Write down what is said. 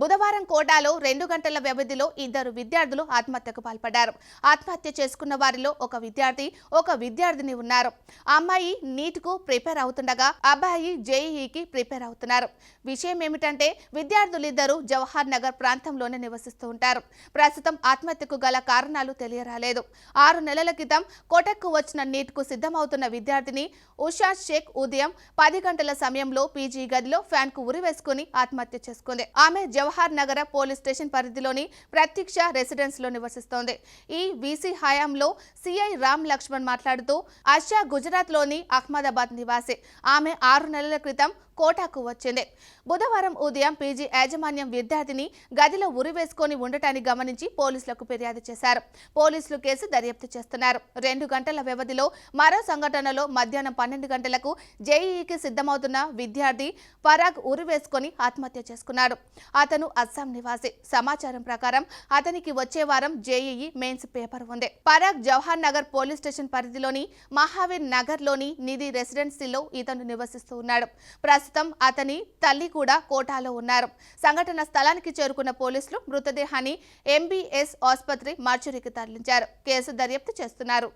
బుధవారం కోటాలో 2 గంటల వ్యవధిలో ఇద్దరు విద్యార్థులు ఆత్మహత్యకు పాల్పడ్డారు. ఆత్మహత్య చేసుకున్న వారిలో ఒక విద్యార్థిని ఉన్నారు. అమ్మాయి నీట్కు ప్రిపేర్ అవుతుండగా అబ్బాయి జేఈఈకి ప్రిపేర్ అవుతున్నారు. విషయం ఏమిటంటే విద్యార్థులిద్దరూ జవహర్ నగర్ ప్రాంతంలోనే నివసిస్తూ ఉంటారు. ప్రస్తుతం ఆత్మహత్యకు గల కారణాలు తెలియరాలేదు. 6 నెలల క్రితం కోటక్కు వచ్చిన నీట్కు సిద్ధమవుతున్న విద్యార్థిని ఉషా షేక్ ఉదయం 10 గంటల సమయంలో పీజీ గదిలో ఫ్యాన్కు ఉరివేసుకుని ఆత్మహత్య చేసుకుంది. ఆమె జవహర్ నగర పోలీస్ స్టేషన్ పరిధిలోని ప్రత్యక్ష రెసిడెన్స్ లో నివసిస్తోంది. ఈ వీసీ హయాంలో సిఐ రామ్ లక్ష్మణ్ మాట్లాడుతూ ఆశా గుజరాత్ లోని అహ్మదాబాద్ నివాసి. ఆమె 6 నెలల క్రితం కోటాకు వచ్చింది. బుధవారం ఉదయం పీజీ యాజమాన్యం విద్యార్థిని గదిలో ఉరివేసుకొని ఉండటాన్ని గమనించి పోలీసులకు ఫిర్యాదు చేశారు. పోలీసులు కేసు దర్యాప్తు చేస్తున్నారు. 2 గంటల వ్యవధిలో మరో సంఘటనలో మధ్యాహ్నం 12 గంటలకు జేఈఈకి సిద్ధమవుతున్న విద్యార్థి పరాగ్ ఉరివేసుకొని ఆత్మహత్య చేసుకున్నాడు. అతను అస్సాం నివాసి. సమాచారం ప్రకారం అతనికి వచ్చే వారం జేఈఈ మెయిన్స్ పేపర్ ఉంది. పరాగ్ జవహర్ నగర్ పోలీస్ స్టేషన్ పరిధిలోని మహావీర్ నగర్ లోని నిధి రెసిడెన్సీలో ఇతను నివసిస్తూ ఉన్నాడు. ప్రస్తుతం అతని తల్లి కూడా కోటాలో ఉన్నారు. సంఘటన స్థలానికి చేరుకున్న పోలీసులు మృతదేహాన్ని ఎంబీఎస్ ఆసుపత్రి మార్చురీకి తరలించారు. కేసు దర్యాప్తు చేస్తున్నారు.